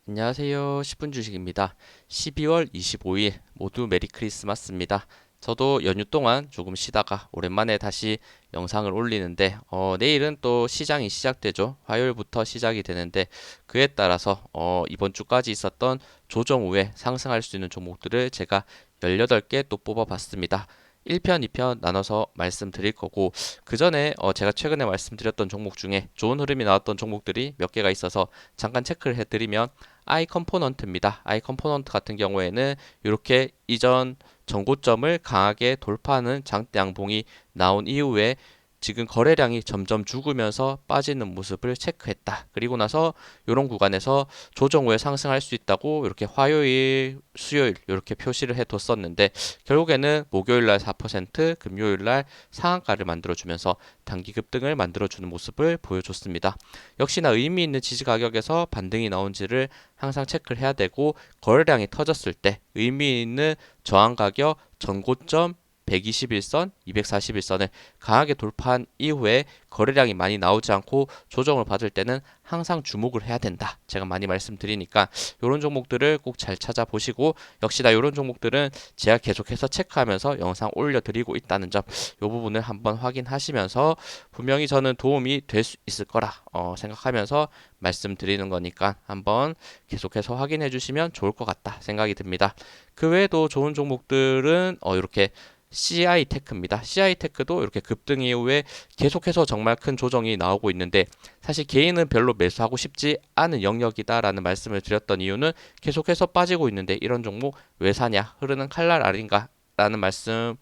안녕하세요. 10분 주식입니다. 12월 25일 모두 메리 크리스마스입니다. 저도 연휴 동안 조금 쉬다가 오랜만에 다시 영상을 올리는데 내일은 또 시장이 시작되죠. 화요일부터 시작이 되는데 그에 따라서 이번 주까지 있었던 조정 후에 상승할 수 있는 종목들을 제가 18개 또 뽑아봤습니다. 1편, 2편 나눠서 말씀드릴 거고 그 전에 제가 최근에 말씀드렸던 종목 중에 좋은 흐름이 나왔던 종목들이 몇 개가 있어서 잠깐 체크를 해드리면 I 컴포넌트입니다. I 컴포넌트 같은 경우에는 이렇게 이전 전고점을 강하게 돌파하는 장대 양봉이 나온 이후에 지금 거래량이 점점 죽으면서 빠지는 모습을 체크했다. 그리고 나서 이런 구간에서 조정 후에 상승할 수 있다고 이렇게 화요일, 수요일 이렇게 표시를 해뒀었는데 결국에는 목요일 날 4%, 금요일 날 상한가를 만들어주면서 단기 급등을 만들어주는 모습을 보여줬습니다. 역시나 의미 있는 지지 가격에서 반등이 나온지를 항상 체크를 해야 되고 거래량이 터졌을 때 의미 있는 저항 가격 전고점 121선, 241선을 강하게 돌파한 이후에 거래량이 많이 나오지 않고 조정을 받을 때는 항상 주목을 해야 된다. 제가 많이 말씀드리니까 이런 종목들을 꼭 잘 찾아보시고 역시나 이런 종목들은 제가 계속해서 체크하면서 영상 올려드리고 있다는 점 이 부분을 한번 확인하시면서 분명히 저는 도움이 될 수 있을 거라 생각하면서 말씀드리는 거니까 한번 계속해서 확인해 주시면 좋을 것 같다 생각이 듭니다. 그 외에도 좋은 종목들은 이렇게 CI 테크입니다. CI 테크도 이렇게 급등 이후에 계속해서 정말 큰 조정이 나오고 있는데 사실 개인은 별로 매수하고 싶지 않은 영역이다라는 말씀을 드렸던 이유는 계속해서 빠지고 있는데 이런 종목 왜 사냐? 흐르는 칼날 아닌가? 라는 말씀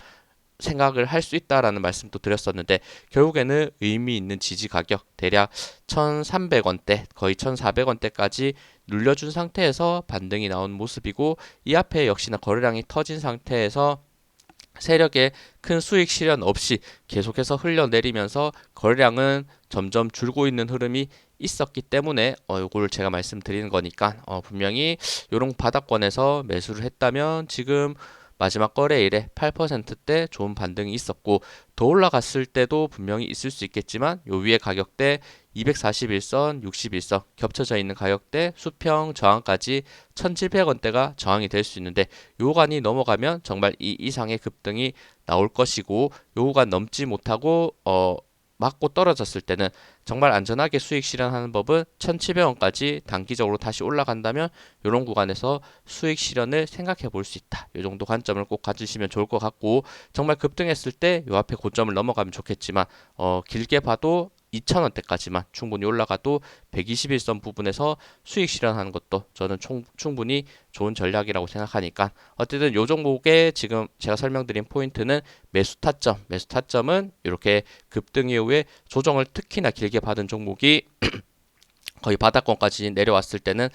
생각을 할 수 있다라는 말씀도 드렸었는데 결국에는 의미 있는 지지 가격 대략 1,300원대 거의 1,400원대까지 눌려준 상태에서 반등이 나온 모습이고 이 앞에 역시나 거래량이 터진 상태에서 세력의 큰 수익 실현 없이 계속해서 흘려내리면서 거래량은 점점 줄고 있는 흐름이 있었기 때문에 요거를 제가 말씀드리는 거니까 분명히 요런 바닥권에서 매수를 했다면 지금 마지막 거래일에 8%대 좋은 반등이 있었고 더 올라갔을 때도 분명히 있을 수 있겠지만 요 위에 가격대 241선, 61선 겹쳐져 있는 가격대 수평 저항까지 1,700원대가 저항이 될 수 있는데 요 구간이 넘어가면 정말 이 이상의 급등이 나올 것이고 요 구간 넘지 못하고 맞고 떨어졌을 때는 정말 안전하게 수익 실현하는 법은 1,700원까지 단기적으로 다시 올라간다면 이런 구간에서 수익 실현을 생각해 볼 수 있다. 이 정도 관점을 꼭 가지시면 좋을 것 같고 정말 급등했을 때 요 앞에 고점을 넘어가면 좋겠지만 길게 봐도 2,000원대까지만 충분히 올라가도 121선 부분에서 수익 실현하는 것도 저는 충분히 좋은 전략이라고 생각하니까 어쨌든 요 종목에 지금 제가 설명드린 포인트는 매수 타점은 이렇게 급등 이후에 조정을 특히나 길게 받은 종목이 거의 바닥권까지 내려왔을 때는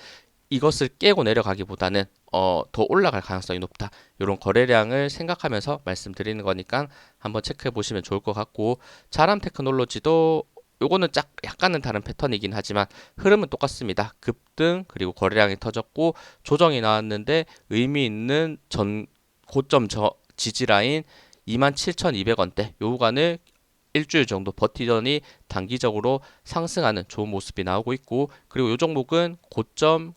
이것을 깨고 내려가기보다는 더 올라갈 가능성이 높다. 이런 거래량을 생각하면서 말씀드리는 거니까 한번 체크해 보시면 좋을 것 같고 자람 테크놀로지도 요거는 약간은 다른 패턴이긴 하지만 흐름은 똑같습니다. 급등 그리고 거래량이 터졌고 조정이 나왔는데 의미 있는 전 고점 지지 라인 27,200원대 요 구간을 일주일 정도 버티더니 단기적으로 상승하는 좋은 모습이 나오고 있고 그리고 이 종목은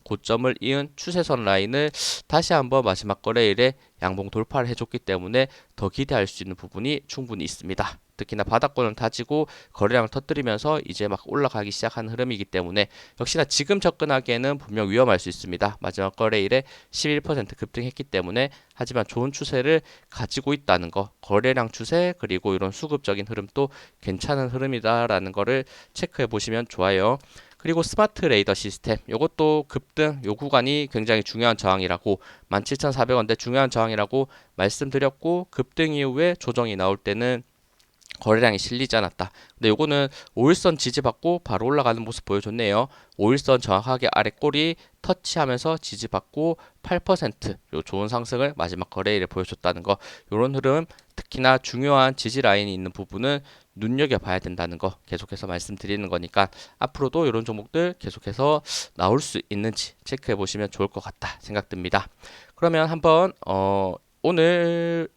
고점을 이은 추세선 라인을 다시 한번 마지막 거래일에 양봉 돌파를 해줬기 때문에 더 기대할 수 있는 부분이 충분히 있습니다. 특히나 바닥권을 다지고 거래량을 터뜨리면서 이제 막 올라가기 시작한 흐름이기 때문에 역시나 지금 접근하기에는 분명 위험할 수 있습니다. 마지막 거래일에 11% 급등했기 때문에 하지만 좋은 추세를 가지고 있다는 거, 거래량 추세 그리고 이런 수급적인 흐름도 괜찮은 흐름이다라는 거를 체크해 보시면 좋아요. 그리고 스마트 레이더 시스템 이것도 급등 요 구간이 굉장히 중요한 저항이라고 17,400원대 중요한 저항이라고 말씀드렸고 급등 이후에 조정이 나올 때는 거래량이 실리지 않았다. 근데 요거는 5일선 지지받고 바로 올라가는 모습 보여줬네요. 5일선 정확하게 아래 꼬리 터치하면서 지지받고 8%요 좋은 상승을 마지막 거래일에 보여줬다는 거. 요런 흐름 특히나 중요한 지지 라인이 있는 부분은 눈여겨봐야 된다는 거 계속해서 말씀드리는 거니까 앞으로도 이런 종목들 계속해서 나올 수 있는지 체크해 보시면 좋을 것 같다 생각됩니다. 그러면 한번 오늘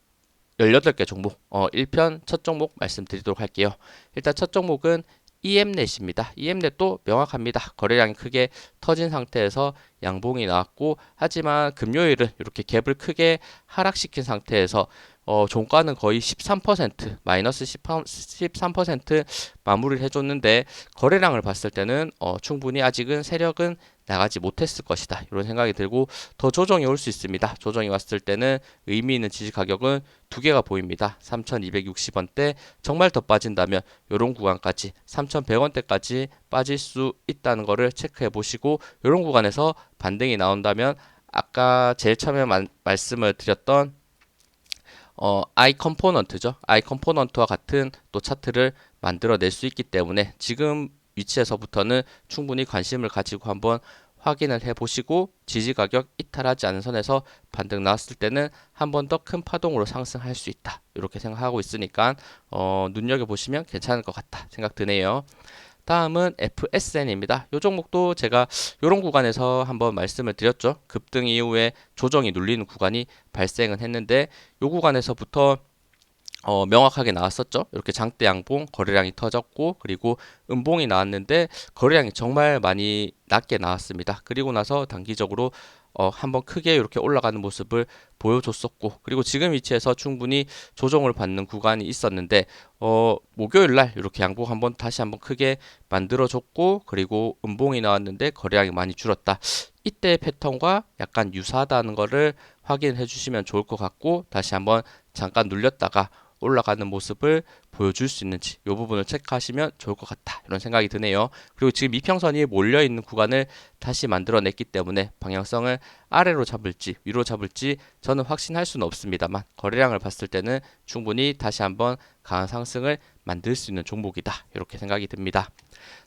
18개 종목 1편 첫 종목 말씀드리도록 할게요. 일단 첫 종목은 EM넷입니다. EM넷도 명확합니다. 거래량이 크게 터진 상태에서 양봉이 나왔고, 하지만 금요일은 이렇게 갭을 크게 하락시킨 상태에서 종가는 거의 13% 마이너스 13% 마무리를 해줬는데, 거래량을 봤을 때는 충분히 아직은 세력은 나가지 못했을 것이다, 이런 생각이 들고 더 조정이 올 수 있습니다. 조정이 왔을 때는 의미 있는 지지 가격은 두 개가 보입니다. 3,260원대, 정말 더 빠진다면 이런 구간까지 3,100원대까지 빠질 수 있다는 것을 체크해 보시고, 이런 구간에서 반등이 나온다면 아까 제일 처음에 말씀을 드렸던 I 컴포넌트죠. I 컴포넌트와 같은 또 차트를 만들어낼 수 있기 때문에 지금 위치에서부터는 충분히 관심을 가지고 한번 확인을 해 보시고, 지지 가격 이탈하지 않은 선에서 반등 나왔을 때는 한 번 더 큰 파동으로 상승할 수 있다, 이렇게 생각하고 있으니까 눈여겨보시면 괜찮을 것 같다 생각 드네요. 다음은 FSN입니다. 이 종목도 제가 이런 구간에서 한번 말씀을 드렸죠. 급등 이후에 조정이 눌리는 구간이 발생은 했는데, 이 구간에서부터 명확하게 나왔었죠. 이렇게 장대 양봉 거래량이 터졌고, 그리고 음봉이 나왔는데 거래량이 정말 많이 낮게 나왔습니다. 그리고 나서 단기적으로 한번 크게 이렇게 올라가는 모습을 보여줬었고, 그리고 지금 위치에서 충분히 조정을 받는 구간이 있었는데 목요일 날 이렇게 양봉 한번 다시 한번 크게 만들어줬고, 그리고 음봉이 나왔는데 거래량이 많이 줄었다. 이때 패턴과 약간 유사하다는 것을 확인해 주시면 좋을 것 같고, 다시 한번 잠깐 눌렸다가 올라가는 모습을 보여줄 수 있는지 이 부분을 체크하시면 좋을 것 같다, 이런 생각이 드네요. 그리고 지금 이평선이 몰려있는 구간을 다시 만들어냈기 때문에 방향성을 아래로 잡을지 위로 잡을지 저는 확신할 수는 없습니다만, 거래량을 봤을 때는 충분히 다시 한번 강한 상승을 만들 수 있는 종목이다, 이렇게 생각이 듭니다.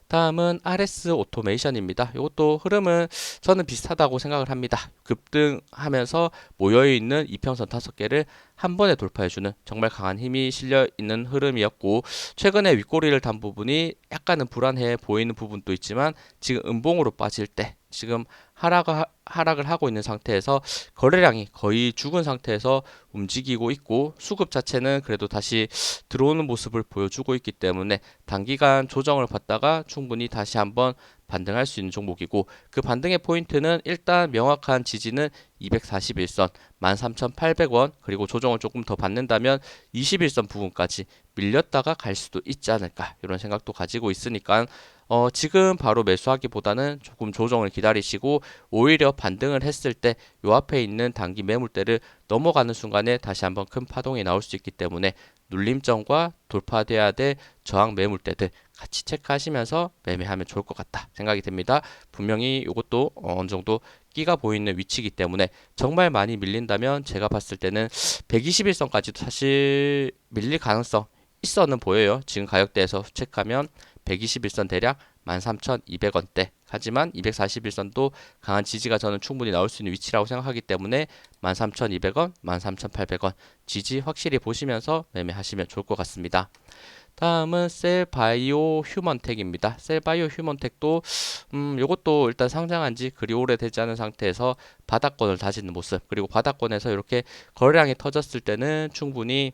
다음은 RS 오토메이션입니다. 이것도 흐름은 저는 비슷하다고 생각을 합니다. 급등하면서 모여있는 이평선 5개를 한 번에 돌파해주는 정말 강한 힘이 실려 있는 흐름이었고, 최근에 윗꼬리를 단 부분이 약간은 불안해 보이는 부분도 있지만, 지금 음봉으로 빠질 때 지금 하락을 하고 있는 상태에서 거래량이 거의 죽은 상태에서 움직이고 있고, 수급 자체는 그래도 다시 들어오는 모습을 보여주고 있기 때문에 단기간 조정을 받다가 충분히 다시 한번 반등할 수 있는 종목이고, 그 반등의 포인트는 일단 명확한 지지는 241선 13,800원, 그리고 조정을 조금 더 받는다면 21선 부분까지 밀렸다가 갈 수도 있지 않을까, 이런 생각도 가지고 있으니까 지금 바로 매수하기보다는 조금 조정을 기다리시고, 오히려 반등을 했을 때 요 앞에 있는 단기 매물대를 넘어가는 순간에 다시 한번 큰 파동이 나올 수 있기 때문에 눌림점과 돌파돼야 될 저항 매물대들 같이 체크하시면서 매매하면 좋을 것 같다 생각이 듭니다. 분명히 이것도 어느 정도 끼가 보이는 위치이기 때문에 정말 많이 밀린다면 제가 봤을 때는 121선까지도 사실 밀릴 가능성 있어는 보여요. 지금 가격대에서 체크하면 121선 대략 13,200원대, 하지만 241선도 강한 지지가 저는 충분히 나올 수 있는 위치라고 생각하기 때문에 13,200원, 13,800원 지지 확실히 보시면서 매매하시면 좋을 것 같습니다. 다음은 셀바이오 휴먼텍입니다. 셀바이오 휴먼텍도 요것도 일단 상장한 지 그리 오래되지 않은 상태에서 바닥권을 다지는 모습, 그리고 바닥권에서 이렇게 거래량이 터졌을 때는 충분히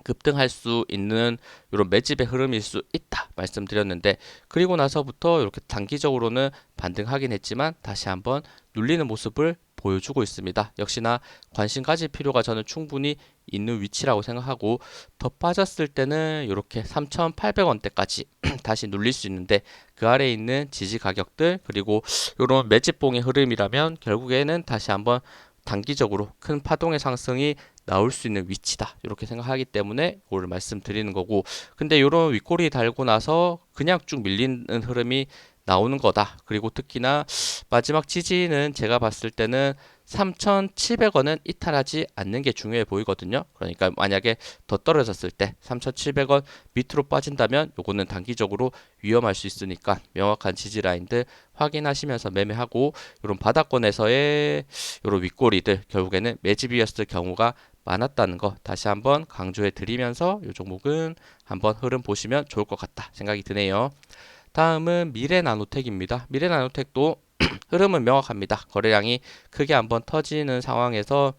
급등할 수 있는 이런 매집의 흐름일 수 있다 말씀드렸는데, 그리고 나서부터 이렇게 단기적으로는 반등하긴 했지만 다시 한번 눌리는 모습을 보여주고 있습니다. 역시나 관심 가질 필요가 저는 충분히 있는 위치라고 생각하고, 더 빠졌을 때는 이렇게 3,800원대까지 다시 눌릴 수 있는데, 그 아래에 있는 지지 가격들 그리고 이런 매집봉의 흐름이라면 결국에는 다시 한번 단기적으로 큰 파동의 상승이 나올 수 있는 위치다, 이렇게 생각하기 때문에 이걸 말씀드리는 거고, 근데 이런 윗꼬리 달고 나서 그냥 쭉 밀리는 흐름이 나오는 거다. 그리고 특히나 마지막 지지는 제가 봤을 때는 3,700원은 이탈하지 않는 게 중요해 보이거든요. 그러니까 만약에 더 떨어졌을 때 3,700원 밑으로 빠진다면 요거는 단기적으로 위험할 수 있으니까 명확한 지지 라인들 확인하시면서 매매하고, 이런 바닥권에서의 이런 윗꼬리들 결국에는 매집이었을 경우가 많았다는 거 다시 한번 강조해 드리면서 이 종목은 한번 흐름 보시면 좋을 것 같다 생각이 드네요. 다음은 미래나노텍입니다. 미래나노텍도 흐름은 명확합니다. 거래량이 크게 한번 터지는 상황에서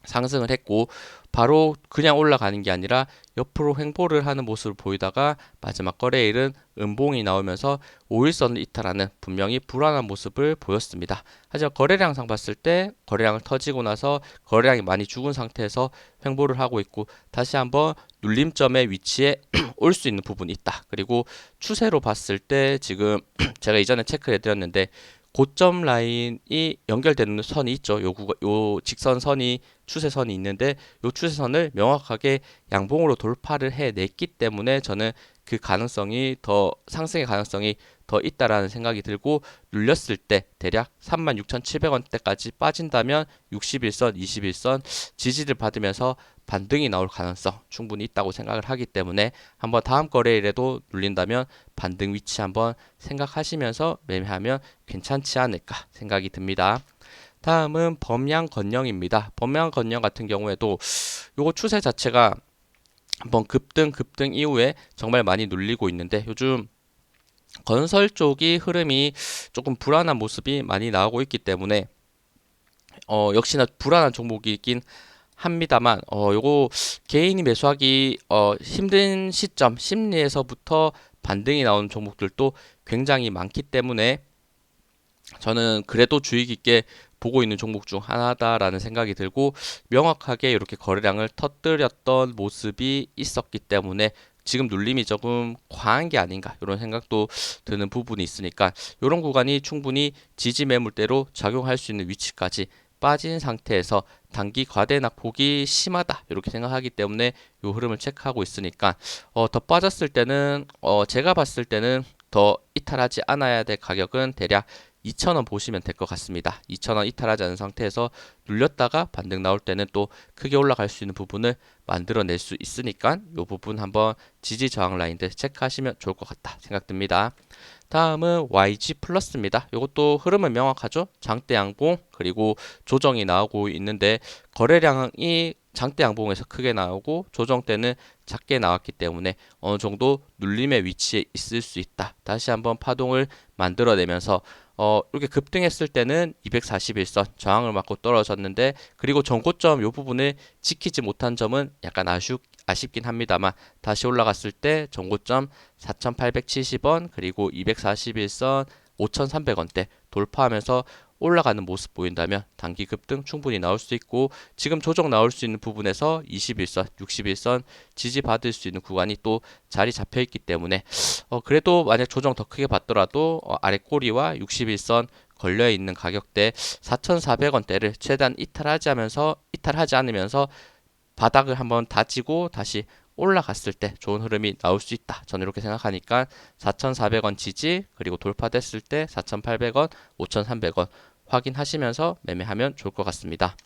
상승을 했고, 바로 그냥 올라가는 게 아니라 옆으로 횡보를 하는 모습을 보이다가 마지막 거래일은 음봉이 나오면서 5일선을 이탈하는 분명히 불안한 모습을 보였습니다. 하지만 거래량상 봤을 때 거래량을 터지고 나서 거래량이 많이 죽은 상태에서 횡보를 하고 있고 다시 한번 눌림점의 위치에 올 수 있는 부분이 있다. 그리고 추세로 봤을 때 지금 제가 이전에 체크를 해드렸는데 고점 라인이 연결되는 선이 있죠. 요 직선선이 추세선이 있는데 요 추세선을 명확하게 양봉으로 돌파를 해냈기 때문에 저는 그 가능성이 더 상승의 가능성이 더 있다라는 생각이 들고 눌렸을 때 대략 36,700원대까지 빠진다면 61선, 21선 지지를 받으면서 반등이 나올 가능성 충분히 있다고 생각을 하기 때문에 한번 다음 거래일에도 눌린다면 반등 위치 한번 생각하시면서 매매하면 괜찮지 않을까 생각이 듭니다. 다음은 범양 건영입니다. 범양 건영 같은 경우에도 요거 추세 자체가 한번 급등 이후에 정말 많이 눌리고 있는데 요즘 건설 쪽이 흐름이 조금 불안한 모습이 많이 나오고 있기 때문에 역시나 불안한 종목이긴 합니다만 요거 개인이 매수하기 힘든 시점 심리에서부터 반등이 나오는 종목들도 굉장히 많기 때문에 저는 그래도 주의 깊게 보고 있는 종목 중 하나다라는 생각이 들고 명확하게 이렇게 거래량을 터뜨렸던 모습이 있었기 때문에 지금 눌림이 조금 과한 게 아닌가 이런 생각도 드는 부분이 있으니까 이런 구간이 충분히 지지 매물대로 작용할 수 있는 위치까지 빠진 상태에서 단기 과대 낙폭이 심하다 이렇게 생각하기 때문에 이 흐름을 체크하고 있으니까 더 빠졌을 때는 제가 봤을 때는 더 이탈하지 않아야 될 가격은 대략 2,000원 보시면 될 것 같습니다. 2,000원 이탈하지 않은 상태에서 눌렸다가 반등 나올 때는 또 크게 올라갈 수 있는 부분을 만들어낼 수 있으니까 이 부분 한번 지지 저항 라인들 체크하시면 좋을 것 같다 생각됩니다. 다음은 YG 플러스입니다. 이것도 흐름은 명확하죠. 장대 양봉 그리고 조정이 나오고 있는데 거래량이 장대 양봉에서 크게 나오고 조정 때는 작게 나왔기 때문에 어느 정도 눌림의 위치에 있을 수 있다. 다시 한번 파동을 만들어내면서 이렇게 급등했을 때는 241선 저항을 맞고 떨어졌는데 그리고 전고점 이 부분을 지키지 못한 점은 약간 아쉽긴 합니다만 다시 올라갔을 때 전고점 4,870원 그리고 241선 5,300원대 돌파하면서 올라가는 모습 보인다면 단기 급등 충분히 나올 수 있고 지금 조정 나올 수 있는 부분에서 21선, 61선 지지받을 수 있는 구간이 또 자리 잡혀 있기 때문에 그래도 만약 조정 더 크게 받더라도 아래 꼬리와 61선 걸려 있는 가격대 4,400원대를 최대한 이탈하지 않으면서 바닥을 한번 다지고 다시 올라갔을 때 좋은 흐름이 나올 수 있다. 저는 이렇게 생각하니까 4,400원 지지 그리고 돌파됐을 때 4,800원, 5,300원 확인하시면서 매매하면 좋을 것 같습니다.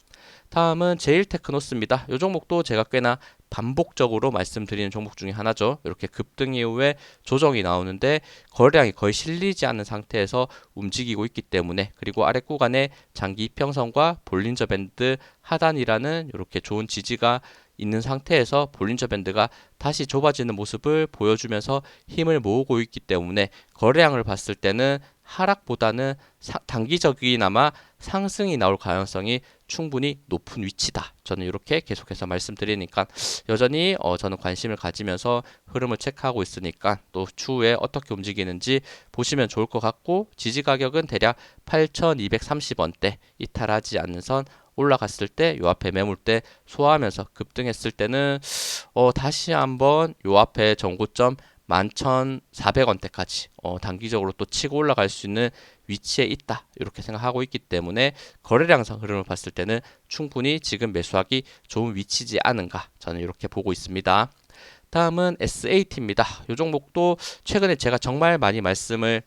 다음은 제일테크노스입니다. 이 종목도 제가 꽤나 반복적으로 말씀드리는 종목 중에 하나죠. 이렇게 급등 이후에 조정이 나오는데 거래량이 거의 실리지 않는 상태에서 움직이고 있기 때문에 그리고 아래 구간에 장기 이평선과 볼린저 밴드 하단이라는 이렇게 좋은 지지가 있는 상태에서 볼린저 밴드가 다시 좁아지는 모습을 보여주면서 힘을 모으고 있기 때문에 거래량을 봤을 때는 하락보다는 단기적이나마 상승이 나올 가능성이 충분히 높은 위치다. 저는 이렇게 계속해서 말씀드리니까 여전히 저는 관심을 가지면서 흐름을 체크하고 있으니까 또 추후에 어떻게 움직이는지 보시면 좋을 것 같고 지지 가격은 대략 8,230원대 이탈하지 않는 선 올라갔을 때 요 앞에 매물대 소화하면서 급등했을 때는 다시 한번 요 앞에 전고점 11,400원대까지 단기적으로 또 치고 올라갈 수 있는 위치에 있다 이렇게 생각하고 있기 때문에 거래량상 흐름을 봤을 때는 충분히 지금 매수하기 좋은 위치지 않은가 저는 이렇게 보고 있습니다. 다음은 SAT입니다. 이 종목도 최근에 제가 정말 많이 말씀을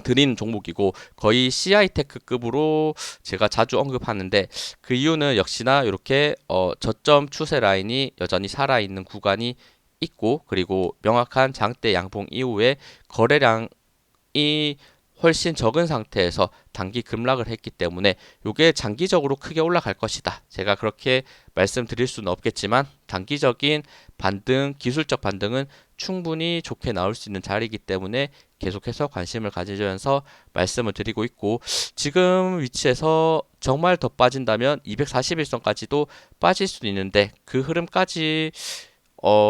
드린 종목이고 거의 CI테크급으로 제가 자주 언급하는데 그 이유는 역시나 이렇게 저점 추세 라인이 여전히 살아있는 구간이 있고 그리고 명확한 장대 양봉 이후에 거래량이 훨씬 적은 상태에서 단기 급락을 했기 때문에 이게 장기적으로 크게 올라갈 것이다. 제가 그렇게 말씀드릴 수는 없겠지만 단기적인 반등, 기술적 반등은 충분히 좋게 나올 수 있는 자리이기 때문에 계속해서 관심을 가지면서 말씀을 드리고 있고, 지금 위치에서 정말 더 빠진다면 241선까지도 빠질 수도 있는데, 그 흐름까지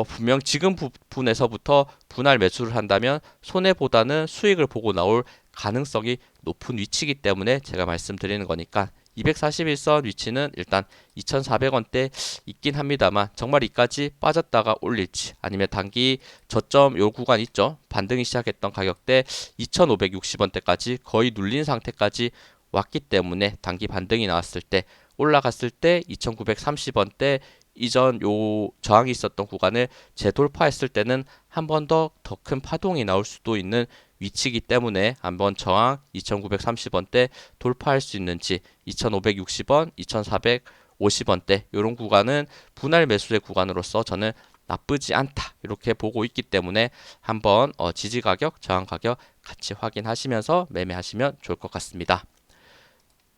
분명 지금 부분에서부터 분할 매수를 한다면 손해보다는 수익을 보고 나올 가능성이 높은 위치이기 때문에 제가 말씀드리는 거니까, 241선 위치는 일단 2,400원대 있긴 합니다만, 정말 이까지 빠졌다가 올릴지, 아니면 단기 저점 요 구간 있죠, 반등이 시작했던 가격대 2,560원대까지 거의 눌린 상태까지 왔기 때문에, 단기 반등이 나왔을 때, 올라갔을 때 2,930원대 이전 요 저항이 있었던 구간을 재돌파했을 때는 한 번 더 큰 파동이 나올 수도 있는 위치이기 때문에, 한번 저항 2,930원대 돌파할 수 있는지, 2,560원, 2,450원대 이런 구간은 분할 매수의 구간으로서 저는 나쁘지 않다 이렇게 보고 있기 때문에, 한번 지지 가격, 저항 가격 같이 확인하시면서 매매하시면 좋을 것 같습니다.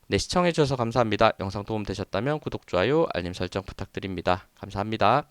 네, 시청해주셔서 감사합니다. 영상 도움 되셨다면 구독, 좋아요, 알림 설정 부탁드립니다. 감사합니다.